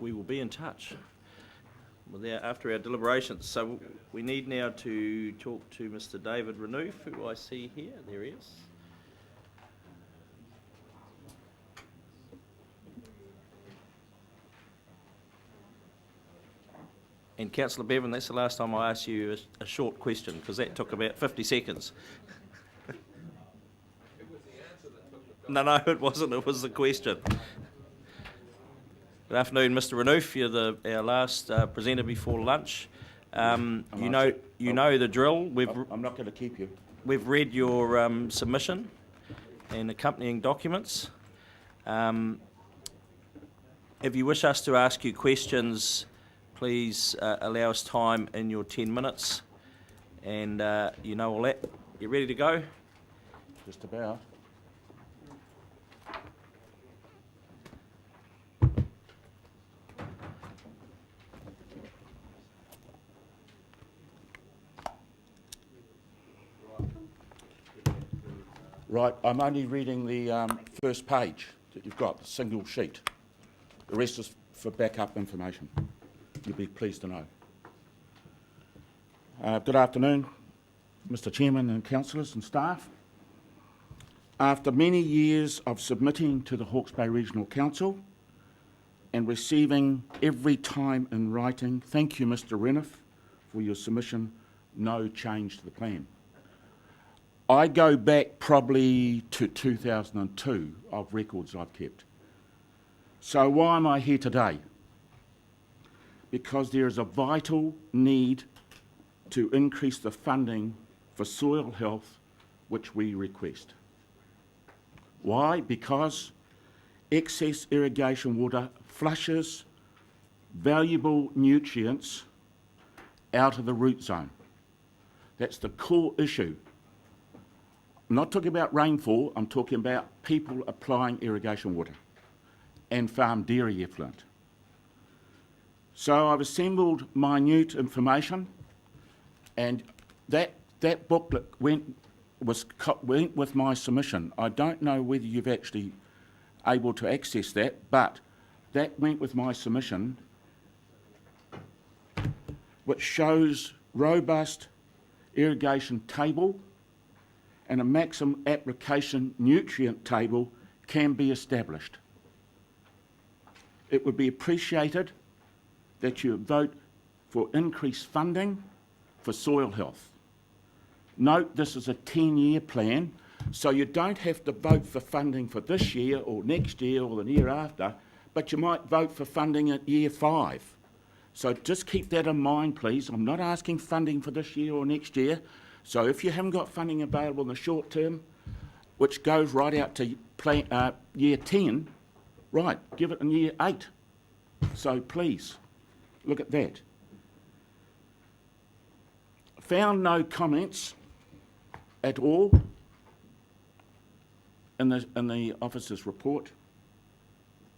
we will be in touch after our deliberations. So we need now to talk to Mr. David Renouf, who I see here. There he is. And Councillor Bevan, that's the last time I asked you a short question, because that took about 50 seconds. It was the answer that took the... No, it wasn't. It was the question. Good afternoon, Mr. Renouf. You're our last presenter before lunch. You know the drill. I'm not going to keep you. We've read your submission and accompanying documents. If you wish us to ask you questions, please allow us time in your 10 minutes. And you know all that. You ready to go? Just about. Right, I'm only reading the first page that you've got, the single sheet. The rest is for backup information. You'll be pleased to know. Good afternoon, Mr. Chairman and councillors and staff. After many years of submitting to the Hawke's Bay Regional Council and receiving every time in writing, thank you, Mr. Renouf, for your submission, no change to the plan. I go back probably to 2002 of records I've kept. So why am I here today? Because there is a vital need to increase the funding for soil health, which we request. Why? Because excess irrigation water flushes valuable nutrients out of the root zone. That's the core issue. I'm not talking about rainfall, I'm talking about people applying irrigation water and farm dairy effluent. So I've assembled minute information, and that booklet went with my submission. I don't know whether you've actually able to access that, but that went with my submission, which shows robust irrigation table and a maximum application nutrient table can be established. It would be appreciated that you vote for increased funding for soil health. Note this is a 10-year plan, so you don't have to vote for funding for this year or next year or the year after, but you might vote for funding at year 5. So just keep that in mind, please. I'm not asking funding for this year or next year. So if you haven't got funding available in the short term, which goes right out to year 10, right, give it in year 8. So please, look at that. Found no comments at all in the officer's report,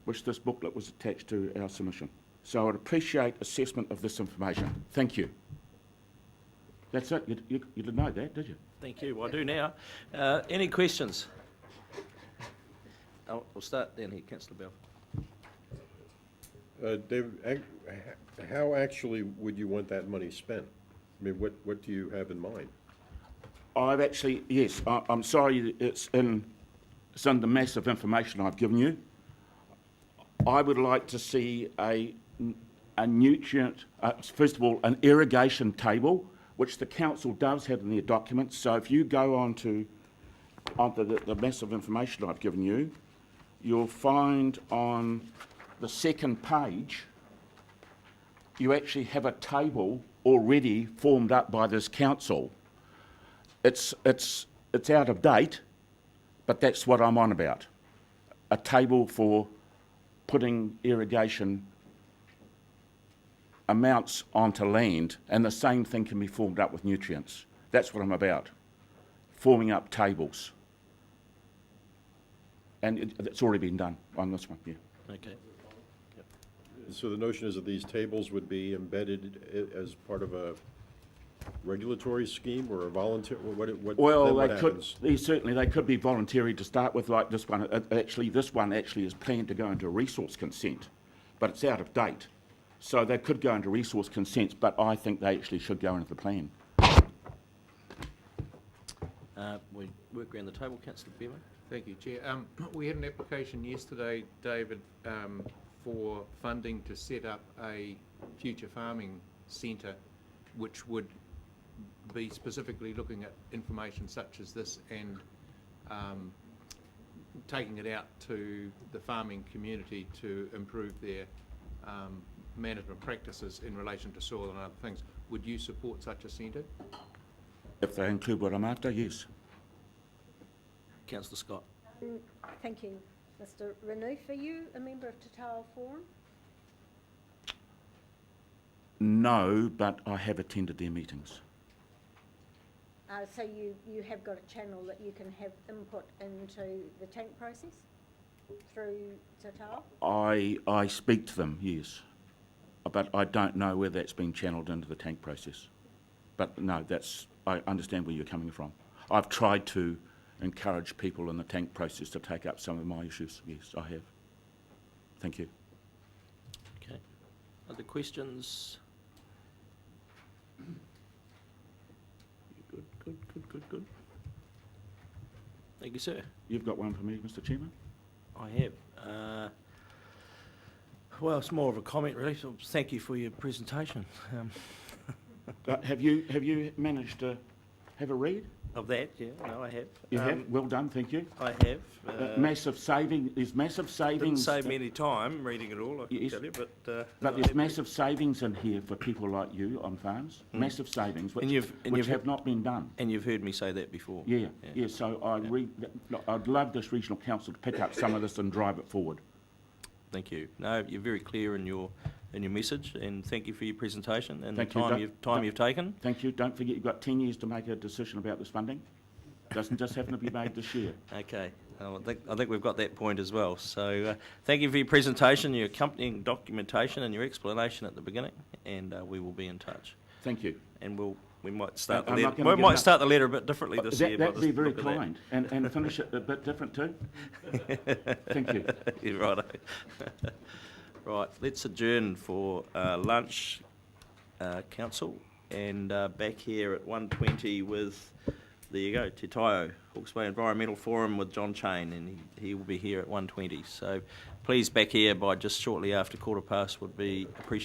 which this booklet was attached to our submission. So I'd appreciate assessment of this information. Thank you. That's it. You didn't know that, did you? Thank you. Well, I do now. Any questions? We'll start down here, Councillor Bell. David, how actually would you want that money spent? I mean, what do you have in mind? I've actually, yes, I'm sorry, it's in the massive information I've given you. I would like to see a nutrient, first of all, an irrigation table, which the council does have in their documents. So if you go onto the massive information I've given you, you'll find on the second page, you actually have a table already formed up by this council. It's out of date, but that's what I'm on about. A table for putting irrigation amounts onto land, and the same thing can be formed up with nutrients. That's what I'm about, forming up tables. And it's already been done on this one, yeah. Okay. Yep. So the notion is that these tables would be embedded as part of a regulatory scheme or a volunteer? Well, they could. They could be voluntary to start with, like this one. This one actually is planned to go into a resource consent, but it's out of date. So they could go into resource consents, but I think they actually should go into the plan. We work around the table, Councillor Bevan. Thank you, Chair. We had an application yesterday, David, for funding to set up a future farming centre, which would be specifically looking at information such as this and taking it out to the farming community to improve their management practices in relation to soil and other things. Would you support such a centre? If they include what I'm after, yes. Councillor Scott. Thank you, Mr. Renouf. Are you a member of Te Tao Forum? No, but I have attended their meetings. So you have got a channel that you can have input into the tank process through Te Tao? I speak to them, yes, but I don't know whether that's been channelled into the tank process. But no, I understand where you're coming from. I've tried to encourage people in the tank process to take up some of my issues. Yes, I have. Thank you. Okay. Other questions? Good. Thank you, sir. You've got one for me, Mr. Chairman? I have. Well, it's more of a comment, really. So thank you for your presentation. Have you managed to have a read? Of that, yeah, no, I have. You have? Well done, thank you. I have. Massive saving. There's massive savings. Didn't save me any time reading it all, I can Yes. tell you, but But I there's have- massive savings in here for people like you on farms. Massive savings, which, And you've have not been done. And you've heard me say that before. Yeah. So I'd love this regional council to pick up some of this and drive it forward. Thank you. No, you're very clear in your message, and thank you for your presentation and Thank the you. time you've taken. Thank you. Don't forget you've got 10 years to make a decision about this funding. Doesn't just happen to be made this year. Okay, well, I think we've got that point as well. So thank you for your presentation, your accompanying documentation, and your explanation at the beginning. And we will be in touch. Thank you. And we might start the I'm letter. not gonna We get might enough- start the letter a bit differently this year. That'd by be the very look of that. kind. And finish it a bit different too. Thank you. You're right. Right, let's adjourn for lunch, council, and back here at 1:20 with, there you go, Te Taio, Hawke's Bay Environmental Forum with John Chain, and he will be here at 1:20. So please, back here by just shortly after 1:15 would be appreciated.